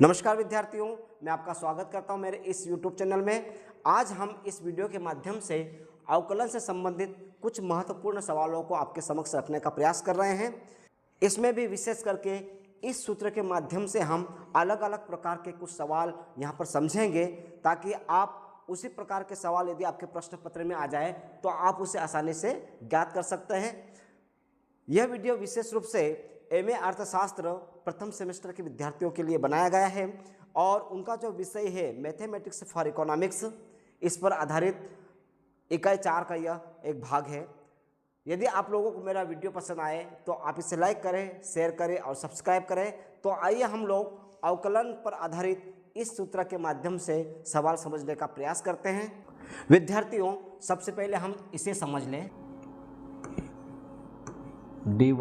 नमस्कार विद्यार्थियों, मैं आपका स्वागत करता हूं मेरे इस YouTube चैनल में। आज हम इस वीडियो के माध्यम से अवकलन से संबंधित कुछ महत्वपूर्ण सवालों को आपके समक्ष रखने का प्रयास कर रहे हैं। इसमें भी विशेष करके इस सूत्र के माध्यम से हम अलग अलग प्रकार के कुछ सवाल यहाँ पर समझेंगे, ताकि आप उसी प्रकार के सवाल यदि आपके प्रश्न पत्र में आ जाए तो आप उसे आसानी से ज्ञात कर सकते हैं। यह वीडियो विशेष रूप से एमए अर्थशास्त्र प्रथम सेमेस्टर के विद्यार्थियों के लिए बनाया गया है और उनका जो विषय है मैथमेटिक्स फॉर इकोनॉमिक्स, इस पर आधारित इकाई 4 का यह एक भाग है। यदि आप लोगों को मेरा वीडियो पसंद आए तो आप इसे लाइक करें, शेयर करें और सब्सक्राइब करें। तो आइए हम लोग अवकलन पर आधारित इस सूत्र के माध्यम से सवाल समझने का प्रयास करते हैं। विद्यार्थियों, सबसे पहले हम इसे समझ लें। dy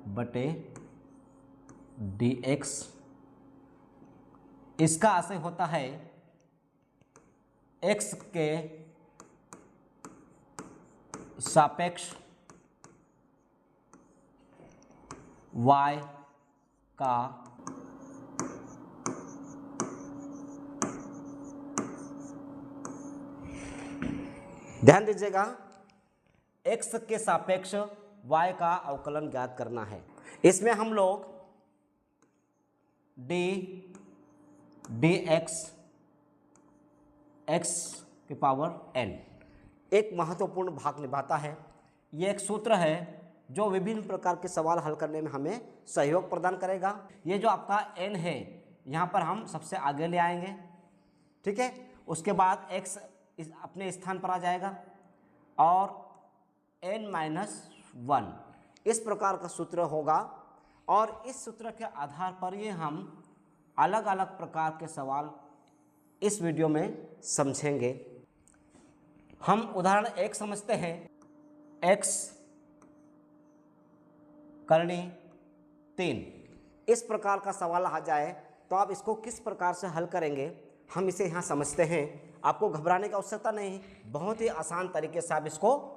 बटे dx, इसका आशय होता है x के सापेक्ष y का ध्यान दीजिएगा, x के सापेक्ष y का अवकलन ज्ञात करना है। इसमें हम लोग dx x के पावर n एक महत्वपूर्ण भाग निभाता है। ये एक सूत्र है जो विभिन्न प्रकार के सवाल हल करने में हमें सहयोग प्रदान करेगा। ये जो आपका n है, यहाँ पर हम सबसे आगे ले आएंगे, ठीक है। उसके बाद x अपने स्थान पर आ जाएगा और n-1 इस प्रकार का सूत्र होगा। और इस सूत्र के आधार पर ये हम अलग अलग प्रकार के सवाल इस वीडियो में समझेंगे। हम उदाहरण 1 समझते हैं। x करनी 3, इस प्रकार का सवाल आ जाए तो आप इसको किस प्रकार से हल करेंगे, हम इसे यहाँ समझते हैं। आपको घबराने की आवश्यकता नहीं, बहुत ही आसान तरीके से आप इसको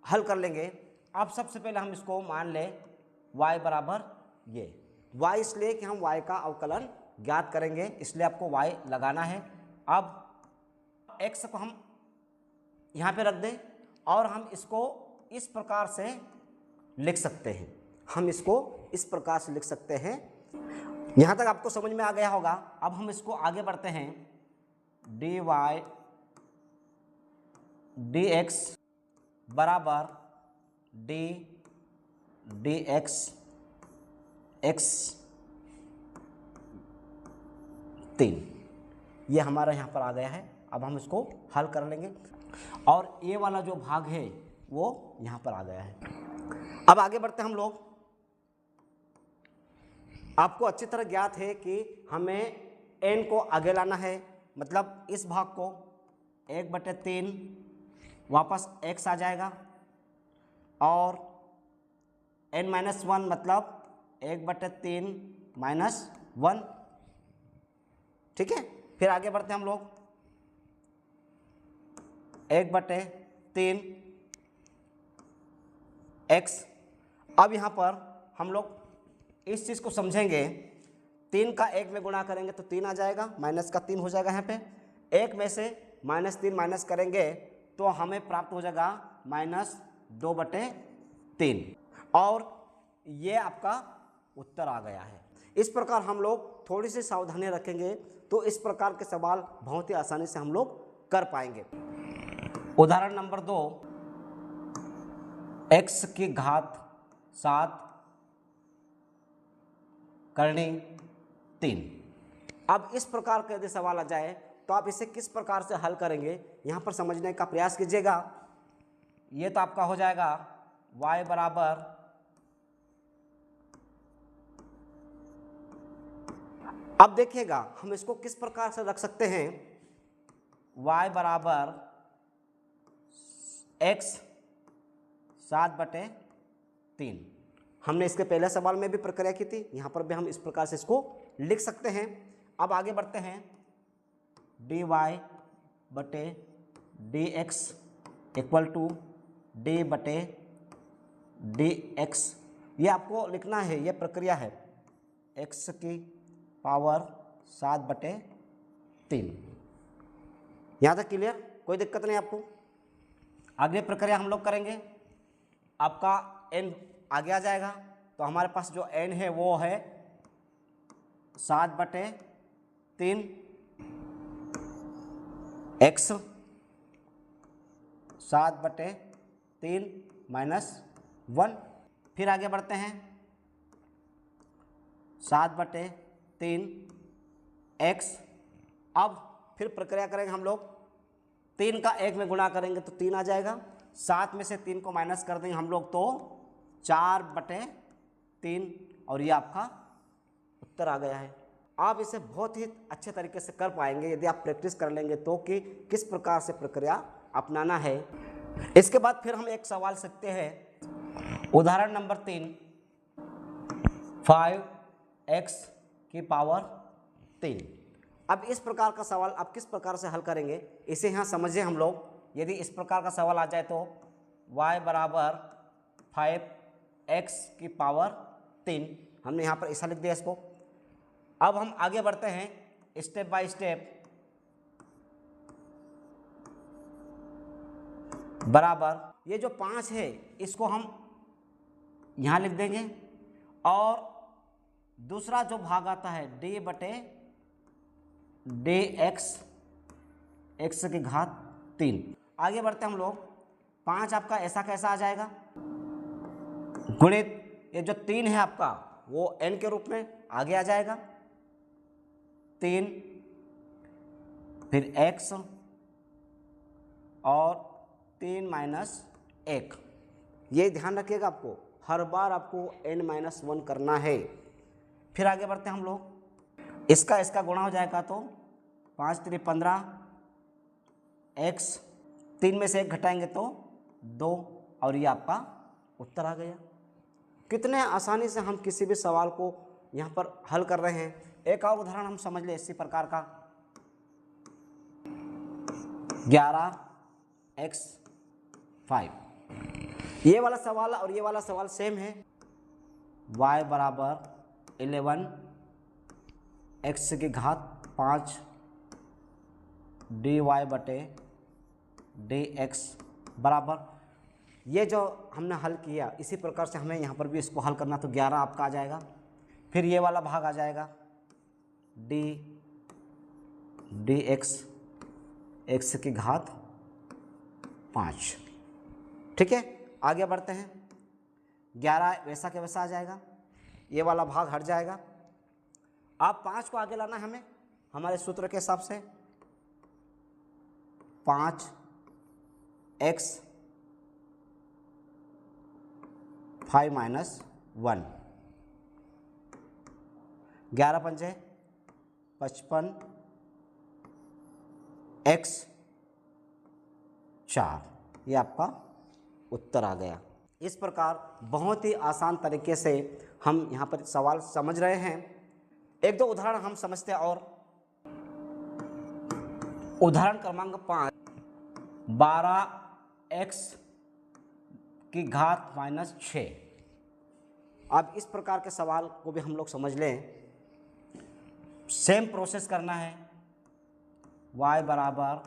हल कर लेंगे। अब सबसे पहले हम इसको मान लें y बराबर ये y, इसलिए कि हम y का अवकलन ज्ञात करेंगे, इसलिए आपको y लगाना है। अब x को हम यहाँ पे रख दें और हम इसको इस प्रकार से लिख सकते हैं। हम इसको इस प्रकार से लिख सकते हैं। यहाँ तक आपको समझ में आ गया होगा। अब हम इसको आगे बढ़ते हैं। dy dx बराबर dx x 3, ये हमारा यहाँ पर आ गया है। अब हम इसको हल कर लेंगे और ये वाला जो भाग है वो यहाँ पर आ गया है। अब आगे बढ़ते हैं हम लोग। आपको अच्छी तरह ज्ञात है कि हमें n को आगे लाना है, मतलब इस भाग को 1/3 वापस x आ जाएगा और n-1 मतलब 1/3 - 1, ठीक है। फिर आगे बढ़ते हैं हम लोग। 1/3 x। अब यहाँ पर हम लोग इस चीज़ को समझेंगे। 3 का 1 में गुणा करेंगे तो 3 आ जाएगा, माइनस का 3 हो जाएगा। यहाँ पे 1 में से -3 माइनस करेंगे तो हमें प्राप्त हो जाएगा -2/3 और ये आपका उत्तर आ गया है। इस प्रकार हम लोग थोड़ी सी सावधानी रखेंगे तो इस प्रकार के सवाल बहुत ही आसानी से हम लोग कर पाएंगे। उदाहरण नंबर 2, x की घात 7 करनी 3। अब इस प्रकार का यदि सवाल आ जाए तो आप इसे किस प्रकार से हल करेंगे, यहाँ पर समझने का प्रयास कीजिएगा। ये तो आपका हो जाएगा y बराबर अब देखिएगा हम इसको किस प्रकार से रख सकते हैं। y बराबर x 7/3। हमने इसके पहले सवाल में भी प्रक्रिया की थी, यहाँ पर भी हम इस प्रकार से इसको लिख सकते हैं। अब आगे बढ़ते हैं। dy बटे dx इक्वल टू d/dx, ये आपको लिखना है, ये प्रक्रिया है। x की पावर 7/3। यहाँ तक क्लियर, कोई दिक्कत नहीं आपको। अगली प्रक्रिया हम लोग करेंगे, आपका n आगे आ जाएगा, तो हमारे पास जो n है वो है 7/3 x 7/3 -1। फिर आगे बढ़ते हैं, 7/3 x। अब फिर प्रक्रिया करेंगे हम लोग, 3 का 1 में गुणा करेंगे तो 3 आ जाएगा, 7 में से 3 को माइनस कर देंगे हम लोग तो 4/3, और ये आपका उत्तर आ गया है। आप इसे बहुत ही अच्छे तरीके से कर पाएंगे यदि आप प्रैक्टिस कर लेंगे तो, कि किस प्रकार से प्रक्रिया अपनाना है। इसके बाद फिर हम एक सवाल सकते हैं, उदाहरण नंबर 3, 5x⁴। अब इस प्रकार का सवाल आप किस प्रकार से हल करेंगे इसे यहाँ समझिए हम लोग। यदि इस प्रकार का सवाल आ जाए तो y बराबर 5x⁴, हमने यहाँ पर ऐसा लिख दिया इसको। अब हम आगे बढ़ते हैं स्टेप बाय स्टेप, बराबर ये जो 5 है इसको हम यहाँ लिख देंगे, और दूसरा जो भाग आता है d/dx x⁴। आगे बढ़ते हम लोग, 5 आपका ऐसा कैसा आ जाएगा, गुणित ये जो 3 है आपका वो n के रूप में आगे आ जाएगा, 3 फिर x और 3 - 1। ये ध्यान रखिएगा, आपको हर बार आपको n-1 करना है। फिर आगे बढ़ते हैं हम लोग, इसका गुणा हो जाएगा तो 5×3 = 15, x 3 में से 1 घटाएंगे तो 2, और ये आपका उत्तर आ गया। कितने आसानी से हम किसी भी सवाल को यहाँ पर हल कर रहे हैं। एक और उदाहरण हम समझ लें इसी प्रकार का, 11x⁵। ये वाला सवाल और ये वाला सवाल सेम है, y बराबर 11 x⁵ dy/dx बराबर, ये जो हमने हल किया इसी प्रकार से हमें यहाँ पर भी इसको हल करना, तो 11 आपका आ जाएगा। फिर ये वाला भाग आ जाएगा dx x⁵। ठीक है, आगे बढ़ते हैं, 11 वैसा के वैसा आ जाएगा, ये वाला भाग हट जाएगा। अब 5 को आगे लाना है हमें हमारे सूत्र के हिसाब से, 5x 5 - 1, 11 पंजे 55, x 4, ये आपका उत्तर आ गया। इस प्रकार बहुत ही आसान तरीके से हम यहाँ पर सवाल समझ रहे हैं। एक दो उदाहरण हम समझते हैं, और उदाहरण क्रमांक 5, 12x⁻⁻6। अब इस प्रकार के सवाल को भी हम लोग समझ लें। सेम प्रोसेस करना है, y बराबर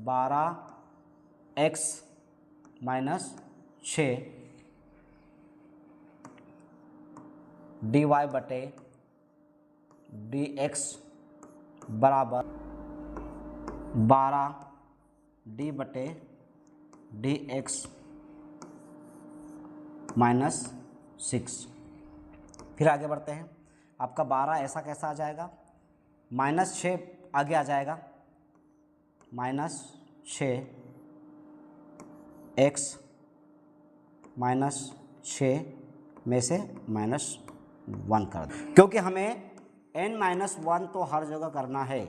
12x-6 dy/dx बराबर 12 d/dx -6। फिर आगे बढ़ते हैं, आपका 12 ऐसा कैसा आ जाएगा, -6 आगे आ जाएगा, -6 x -6 में से -1 कर दें, क्योंकि हमें n-1 तो हर जगह करना है,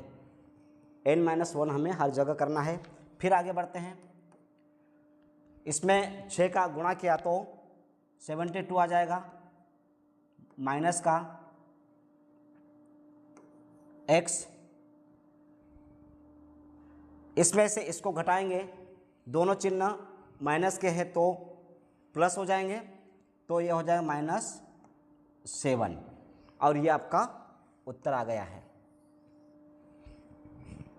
n-1 हमें हर जगह करना है। फिर आगे बढ़ते हैं, इसमें 6 का गुणा किया तो 72 आ जाएगा, माइनस का x, इसमें से इसको घटाएंगे, दोनों चिन्ह माइनस के हैं तो प्लस हो जाएंगे, तो ये हो जाएगा -7, और ये आपका उत्तर आ गया है।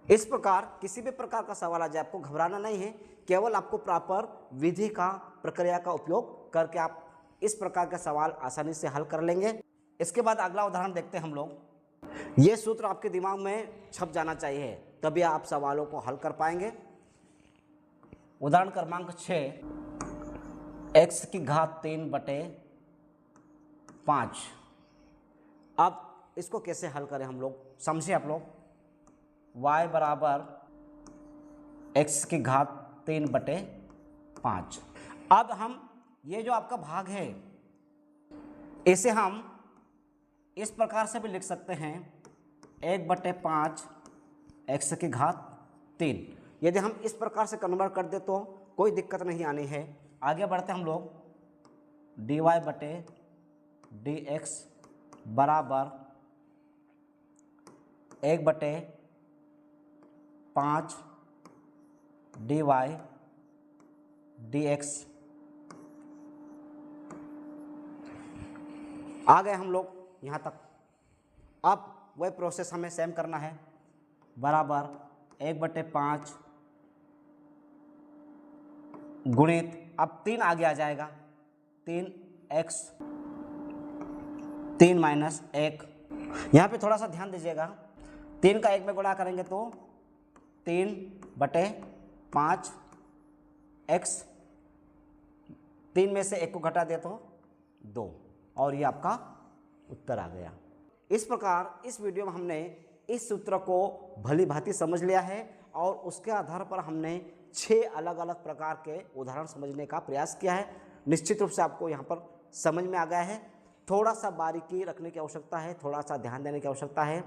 इस प्रकार किसी भी प्रकार का सवाल आ जाए आपको घबराना नहीं है, केवल आपको प्रॉपर विधि का प्रक्रिया का उपयोग करके आप इस प्रकार के सवाल आसानी से हल कर लेंगे। इसके बाद अगला उदाहरण देखते हैं हम लोग। ये सूत्र आपके दिमाग में छप जाना चाहिए, तभी आप सवालों को हल कर पाएंगे। उदाहरण क्रमांक 6, x की घात 3/5। अब इसको कैसे हल करें हम लोग, समझे आप लोग। y बराबर x की घात 3/5। अब हम ये जो आपका भाग है इसे हम इस प्रकार से भी लिख सकते हैं 1/5 x की घात 3। यदि हम इस प्रकार से कन्वर्ट कर दे तो कोई दिक्कत नहीं आनी है। आगे बढ़ते हम लोग, dy/dx बराबर 1/5 dy/dx। आ गए हम लोग यहाँ तक। अब वह प्रोसेस हमें सेम करना है, बराबर 1/5 गुणित, अब 3 आगे आ जाएगा, 3x 3 माइनस 1। यहाँ पे थोड़ा सा ध्यान दीजिएगा, 3 का 1 में गुणा करेंगे तो 3/5 x, 3 में से 1 को घटा दे तो 2, और ये आपका उत्तर आ गया। इस प्रकार इस वीडियो में हमने इस सूत्र को भली भांति समझ लिया है और उसके आधार पर हमने 6 अलग अलग प्रकार के उदाहरण समझने का प्रयास किया है। निश्चित रूप से आपको यहाँ पर समझ में आ गया है। थोड़ा सा बारीकी रखने की आवश्यकता है, थोड़ा सा ध्यान देने की आवश्यकता है।